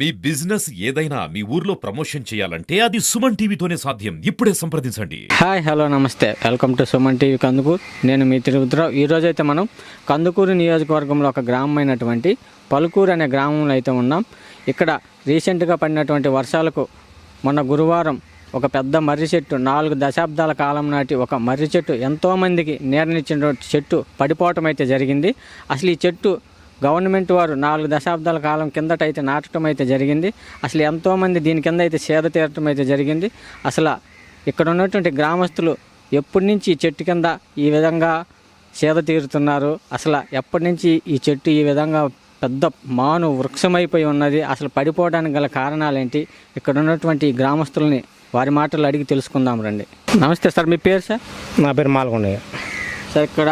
మీ business ఏదైనా మీ ఊర్లో promotion చేయాలంటే అది సుమన్ టీవీతోనే సాధ్యం. ఇప్పుడే సంప్రదించండి. హాయ్ హలో నమస్తే, welcome to Suman TV Kandukur. నేను మీ తిరుపతిరావు. ఈరోజైతే మనం కందుకూరు నియోజకవర్గంలో ఒక గ్రామం అయినటువంటి పలుకూరు అనే గ్రామంలో అయితే ఉన్నాం. ఇక్కడ రీసెంట్గా పడినటువంటి వర్షాలకు మొన్న గురువారం ఒక పెద్ద మర్రి చెట్టు, 4 దశాబ్దాల కాలం నాటి ఒక మర్రి చెట్టు, ఎంతోమందికి నీడనిచ్చిన చెట్టు పడిపోవటం అయితే జరిగింది. అసలు ఈ చెట్టు గవర్నమెంట్ వారు 4 దశాబ్దాల కాలం కిందట అయితే నాటడం అయితే జరిగింది. అసలు ఎంతోమంది దీని కింద అయితే సేద తీరటం అయితే జరిగింది. అసలు ఇక్కడ ఉన్నటువంటి గ్రామస్తులు ఎప్పటి నుంచి ఈ చెట్టు కింద ఈ విధంగా సేద తీరుతున్నారు, అసలు ఎప్పటి నుంచి ఈ చెట్టు ఈ విధంగా పెద్ద మాను వృక్షమైపోయి ఉన్నది, అసలు పడిపోవడానికి గల కారణాలేంటి, ఇక్కడ ఉన్నటువంటి గ్రామస్తుల్ని వారి మాటలు అడిగి తెలుసుకుందాం రండి. నమస్తే సార్, మీ పేరు సార్? నా పేరు మాల్కొండయ్య సార్, ఇక్కడ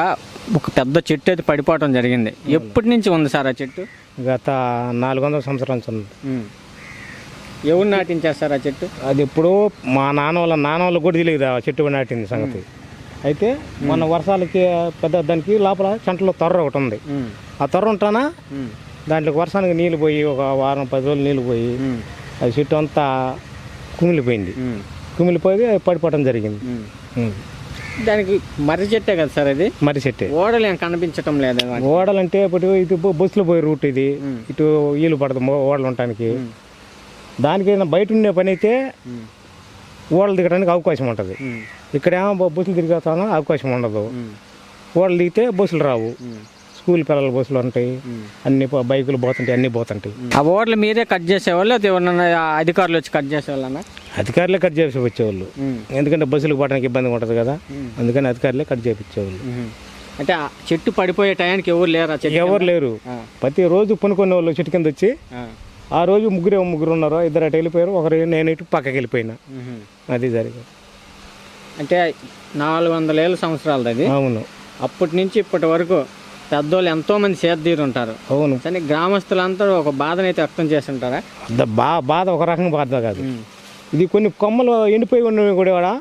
ఒక పెద్ద చెట్టు అయితే పడిపోవటం జరిగింది. ఎప్పటి నుంచి ఉంది సార్ ఆ చెట్టు? గత 400 సంవత్సరాల నుంచి ఉంది. ఎవరు నాటించారు సార్ ఆ చెట్టు? అది ఇప్పుడు మా నాన్న వాళ్ళకి కూడా తెలియదు ఆ చెట్టు నాటింది సంగతి. అయితే మొన్న వర్షాలకి పెద్ద దానికి లోపల చెంటలో తొర్ర ఒకటి ఉంది. ఆ తొర్ర ఉంటానా దాంట్లోకి వర్షానికి నీళ్ళు పోయి ఒక వారం 10 రోజులు నీళ్ళు పోయి అది చెట్టు అంతా కుమిలిపోయింది. కుమిలిపోయి పడిపోవడం జరిగింది. దానికి మర్రి చెట్టే కదా సార్ అది? మర్రి చెట్టే. ఓడలు ఏం కనిపించటం లేదు. ఓడలంటే ఇప్పుడు ఇటు బస్సులో పోయే రూట్ ఇది, ఇటు వీలు పడదు ఓడలు ఉండటానికి. దానికి బయట ఉండే పని అయితే ఓడలు దిగడానికి అవకాశం ఉంటుంది. ఇక్కడేమో బస్సులు తిరిగేస్తానో అవకాశం ఉండదు. ఓడలు దిగితే బస్సులు రావు, స్కూల్ పిల్లల బస్సులు ఉంటాయి, అన్ని బైకులు పోతుంటాయి, అన్నీ పోతుంటాయి. ఆ ఓడలు మీరే కట్ చేసేవాళ్ళు, ఎవరన్నా అధికారులు వచ్చి కట్ చేసేవాళ్ళన్నా? అధికారులే కట్ చేసి వచ్చేవాళ్ళు, ఎందుకంటే బస్సులకు పోవడానికి ఇబ్బందిగా ఉంటుంది కదా, అందుకని అధికారులే కట్ చేయించేవాళ్ళు. అంటే ఆ చెట్టు పడిపోయే టయానికి ఎవరు లేరు? ఎవరు లేరు. ప్రతిరోజు పనుకునే వాళ్ళు చెట్టు కింద వచ్చి, ఆ రోజు ముగ్గురు ఉన్నారు, 2 అటు వెళ్ళిపోయారు, ఒకరు నేను ఇటు పక్కకి వెళ్ళిపోయినా. అది జరిగింది. అంటే 400 ఏళ్ళ సంవత్సరాలు అది. అవును. అప్పటి నుంచి ఇప్పటి వరకు పెద్దోళ్ళు ఎంతో మంది సేద తీరుంటారు. అవును. కానీ గ్రామస్తులంతా ఒక బాధను అయితే వ్యక్తం చేస్తుంటారా? బాధ ఒక రకంగా బాధ కాదు. ఇది కొన్ని కొమ్మలు ఎండిపోయి ఉన్నవి కూడా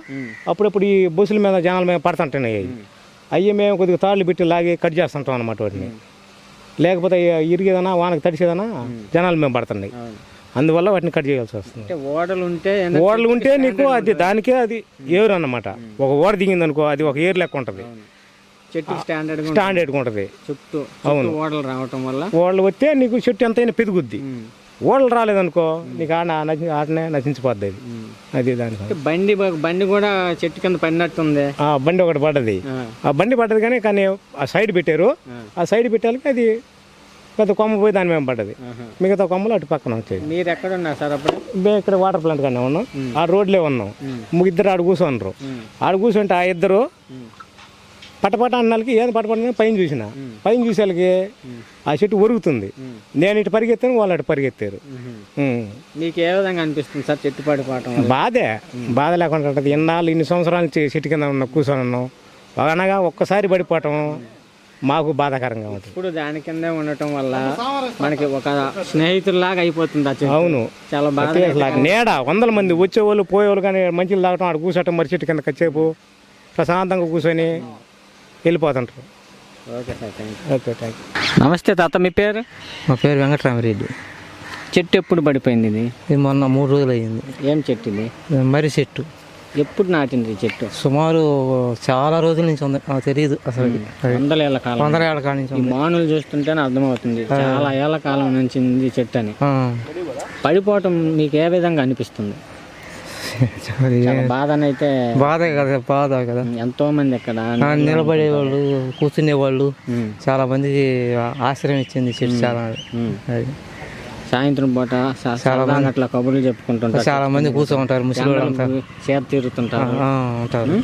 అప్పుడప్పుడు ఈ బస్సుల మీద జనాల మీద పడుతుంటున్నాయి. అయ్యి మేము కొద్దిగా తాళ్ళు పెట్టి లాగి కట్ చేస్తుంటాం అన్నమాట వాటిని. లేకపోతే ఇరిగేదనా వానకు తడిసేదనా జనాలు మేము పడుతున్నాయి, అందువల్ల వాటిని కట్ చేయాల్సి వస్తుంది. ఓడలు ఉంటే నీకు అది దానికే అది ఏరు అన్నమాట. ఒక ఓడ దిగింది అనుకో, అది ఒక ఏరు లెక్క ఉంటుంది, చెట్టు స్టాండర్డ్గా ఉంటుంది. చుట్టూ అవును. ఓడలు రావటం వల్ల ఓడలు వస్తే నీకు చెట్టు ఎంతైనా పెరుగుద్ది. ఓడలు రాలేదనుకో నీకు ఆటనే నశించిపోద్ది. అది దానికి బండి కూడా చెట్టు కింద పడినట్టుంది. బండి ఒకటి పడ్డది. ఆ బండి పడ్డది కానీ ఆ సైడ్ పెట్టారు. ఆ సైడ్ పెట్టాలకి అది పెద్ద కొమ్మ పోయి దాని మేము పడ్డది, మిగతా కొమ్మలు అటు పక్కన వచ్చాయి. మీరు ఎక్కడ ఉన్నారు సార్ అప్పుడు? మేము ఇక్కడ వాటర్ ప్లాంట్ కానీ ఉన్నాం, ఆ రోడ్లే ఉన్నాం. ఇద్దరు ఆడు కూర్చున్నారు. ఆడు కూర్చుంటే ఆ ఇద్దరు పట్టపట్ట అన్నాళ్ళకి ఏది పట్టపట్ట పైన చూసేళ్ళకి ఆ చెట్టు ఒరుగుతుంది. నేను ఇటు పరిగెత్తాను, వాళ్ళు అటు పరిగెత్తారు. మీకు ఏ విధంగా అనిపిస్తుంది సార్ చెట్టు పడిపోవటం? బాధ లేకుండా ఉంటుంది. ఇన్ని సంవత్సరాల నుంచి చెట్టు కింద కూర్చొని ఉన్నాం, అనగా ఒక్కసారి పడిపోవటం మాకు బాధాకరంగా ఉంటుంది. ఇప్పుడు దాని కిందే ఉండటం వల్ల మనకి ఒక స్నేహితుల్లాగా అయిపోతుంది ఆ చెట్టు. అవును, చాలా బాధ. నీడ 100 మంది వచ్చేవాళ్ళు పోయేవాళ్ళు కానీ మంచిలు తాగటం, ఆడ కూర్చోటం, మరి చెట్టు కింద కచ్చేపు ప్రశాంతంగా కూర్చొని వెళ్ళిపోతుంటారు. Okay sir, okay, thank you. నమస్తే తాత, మీ పేరు? మా పేరు వెంకటరామరెడ్డి. చెట్టు ఎప్పుడు పడిపోయింది ఇది? ఇది మొన్న 3 రోజులు అయ్యింది. ఏం చెట్టు ఇది? మర్రి చెట్టు. ఎప్పుడు నాటింది ఈ చెట్టు? సుమారు చాలా రోజుల నుంచి ఉంది, నాకు తెలియదు అసలు. 100 ఏళ్ల కాలం. 100 ఏళ్ల కాలం నుంచి. ఈ మానులు చూస్తుంటేనే అర్థమవుతుంది చాలా ఏళ్ల కాలం నుంచి ఈ చెట్టు అని. పడిపోవటం మీకు ఏ విధంగా అనిపిస్తుంది? బాధనైతే బాధ కదా. ఎంతో మంది ఇక్కడ నిలబడేవాళ్ళు, కూర్చునేవాళ్ళు, చాలా మందికి ఆశ్రయం ఇచ్చింది చెట్టు. చాలా సాయంత్రం పూట చాలా అట్లా కబుర్లు చెప్పుకుంటుంటారు, చాలా మంది కూర్చోంటారు, ముసలి చేత తీరుతుంటారు. ఉంటారు.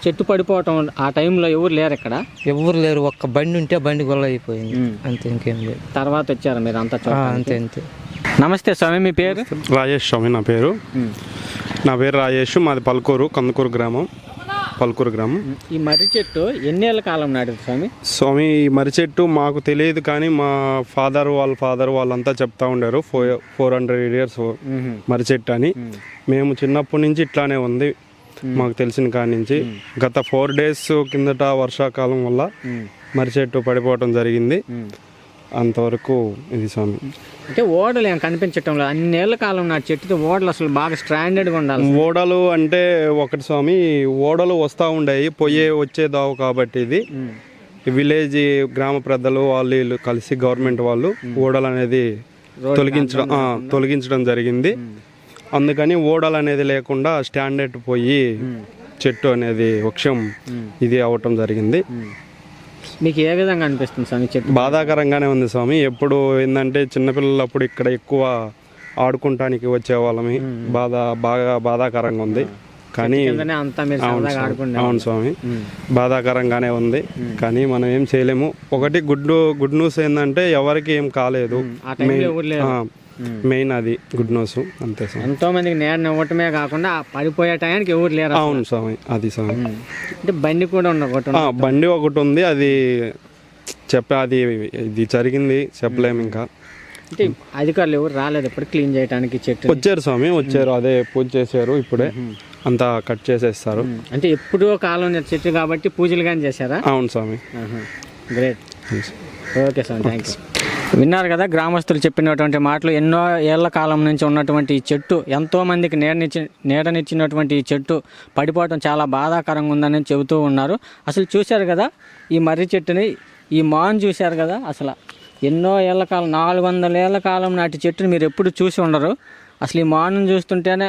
చెట్టు పడిపోవటం ఆ టైంలో ఎవరు లేరు ఇక్కడ? ఎవరు లేరు. ఒక్క బండి ఉంటే బండి గొల్ల అయిపోయింది, అంతే, ఇంకేం లేదు. తర్వాత వచ్చారు మీరు అంతా? అంతే. నమస్తే స్వామి, మీ పేరు? రాజేష్ స్వామి నా పేరు. రాజేష్, మాది కందుకూరు గ్రామం. ఈ మర్రి చెట్టు ఎన్ని ఏళ్ళ కాలం నాటింది స్వామి? ఈ మర్రి చెట్టు మాకు తెలియదు, కానీ మా ఫాదర్ వాళ్ళంతా చెప్తా ఉండారు 400 years మర్రి చెట్టు అని. మేము చిన్నప్పటి నుంచి ఇట్లానే ఉంది మాకు తెలిసిన కాడి నుంచి. గత 4 days కిందట వర్షాకాలం వల్ల మర్రి చెట్టు పడిపోవటం జరిగింది. అంతవరకు ఇది స్వామి. అంటే ఓడలు ఏం కనిపించటం లేదు, అన్నేళ్ల కాలం నాటి చెట్టుతో ఓడలు అసలు బాగా స్టాండర్డ్గా ఉండాలి. ఓడలు అంటే ఒకటి స్వామి, ఓడలు వస్తూ ఉండేవి వచ్చే దావు కాబట్టి ఇది విలేజ్ గ్రామ పెద్దలు వాళ్ళు వీళ్ళు కలిసి గవర్నమెంట్ వాళ్ళు ఓడలు అనేది తొలగించడం జరిగింది. అందుకని ఓడలు అనేది లేకుండా స్టాండర్డ్ పోయి చెట్టు అనేది వృక్షం ఇది అవటం జరిగింది. మీకు ఏ విధంగా అనిపిస్తుంది స్వామి చెట్టు? బాధాకరంగానే ఉంది స్వామి. ఎప్పుడు ఏంటంటే చిన్నపిల్లలప్పుడు ఇక్కడ ఎక్కువ ఆడుకుంటానికి వచ్చేవాళ్ళమి. బాగా బాధాకరంగా ఉంది. కానీ అవును స్వామి, బాధాకరంగానే ఉంది. కానీ మనం ఏం చేయలేము. ఒకటి గుడ్ న్యూస్ ఏంటంటే ఎవరికి ఏం కాలేదు, మెయిన్ అది గుడ్ న్యూస్ అంతే స్వామి. ఎంతో మందికి నేడు ఇవ్వటమే కాకుండా పడిపోయే టయానికి ఎవరు లేరు. అవును స్వామి, అది స్వామి. అంటే బండి కూడా బండి ఒకటి ఉంది, అది అది ఇది జరిగింది చెప్పలేము. ఇంకా అంటే అధికారులు ఎవరు రాలేదు ఇప్పుడు క్లీన్ చేయడానికి చెట్టు? వచ్చారు స్వామి, వచ్చారు. అదే పూజ చేశారు, ఇప్పుడే అంతా కట్ చేసేస్తారు. అంటే ఎప్పుడో కాలం చెట్టు కాబట్టి పూజలు కానీ చేశారా? అవును స్వామి. గ్రేట్. ఓకే స్వామి, థ్యాంక్ యూ. విన్నారు కదా గ్రామస్తులు చెప్పినటువంటి మాటలు. ఎన్నో ఏళ్ల కాలం నుంచి ఉన్నటువంటి ఈ చెట్టు, ఎంతో మందికి నీడనిచ్చినటువంటి ఈ చెట్టు పడిపోవడం చాలా బాధాకరంగా ఉందని చెబుతూ ఉన్నారు. అసలు చూశారు కదా ఈ మర్రి చెట్టుని, ఈ మాన్ చూశారు కదా, అసలు ఎన్నో ఏళ్ల కాలం 400 ఏళ్ల కాలం నాటి చెట్టుని మీరు ఎప్పుడు చూసి ఉండరు. అసలు ఈ మాను చూస్తుంటేనే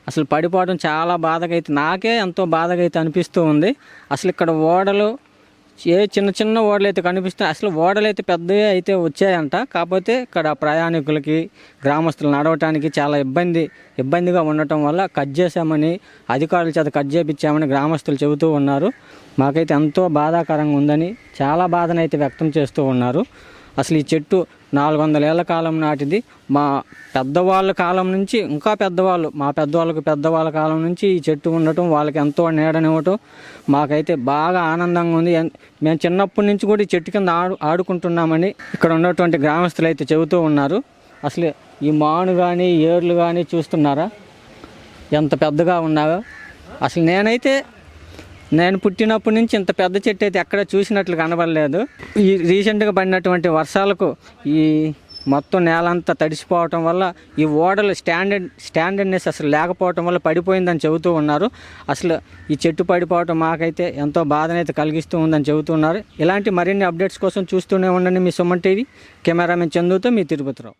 అసలు పడిపోవడం చాలా బాధగా అయితే, నాకే ఎంతో బాధగా అయితే అనిపిస్తూ ఉంది. అసలు ఇక్కడ ఓడలు చిన్న ఓడలు అయితే కనిపిస్తాయి. అసలు ఓడలు అయితే పెద్దవి అయితే వచ్చాయంట. కాకపోతే ఇక్కడ ప్రయాణికులకి గ్రామస్తులు నడవటానికి చాలా ఇబ్బందిగా ఉండటం వల్ల కట్ చేశామని, అధికారుల చేత కట్ చేయించామని గ్రామస్తులు చెబుతూ ఉన్నారు. మాకైతే ఎంతో బాధాకరంగా ఉందని చాలా బాధనైతే వ్యక్తం చేస్తూ ఉన్నారు. అసలు ఈ చెట్టు 400 ఏళ్ల కాలం నాటిది. మా పెద్దవాళ్ళ కాలం నుంచి, ఇంకా మా పెద్దవాళ్ళ కాలం నుంచి ఈ చెట్టు ఉండటం, వాళ్ళకి ఎంతో నీడనివ్వటం మాకైతే బాగా ఆనందంగా ఉంది. మేము చిన్నప్పటి నుంచి కూడా ఈ చెట్టు కింద ఆడుకుంటున్నామని ఇక్కడ ఉన్నటువంటి గ్రామస్తులు అయితే చెబుతూ ఉన్నారు. అసలు ఈ మాను కానీ ఏర్లు కానీ చూస్తున్నారా ఎంత పెద్దగా ఉన్నాయో. అసలు నేను పుట్టినప్పటి నుంచి ఇంత పెద్ద చెట్టు అయితే ఎక్కడ చూసినట్లు కనబడలేదు. ఈ రీసెంట్గా పడినటువంటి వర్షాలకు ఈ మొత్తం నేలంతా తడిసిపోవటం వల్ల ఈ ఓడలు స్టాండర్డ్నెస్ అసలు లేకపోవటం వల్ల పడిపోయిందని చెబుతూ ఉన్నారు. అసలు ఈ చెట్టు పడిపోవటం మాకైతే ఎంతో బాధనైతే కలిగిస్తూ ఉందని చెబుతూ ఉన్నారు. ఇలాంటి మరిన్ని అప్డేట్స్ కోసం చూస్తూనే ఉండండి మీ సుమన్ టీవీ. కెమెరామెన్ చందుతో మీ తిరుపతిరావు.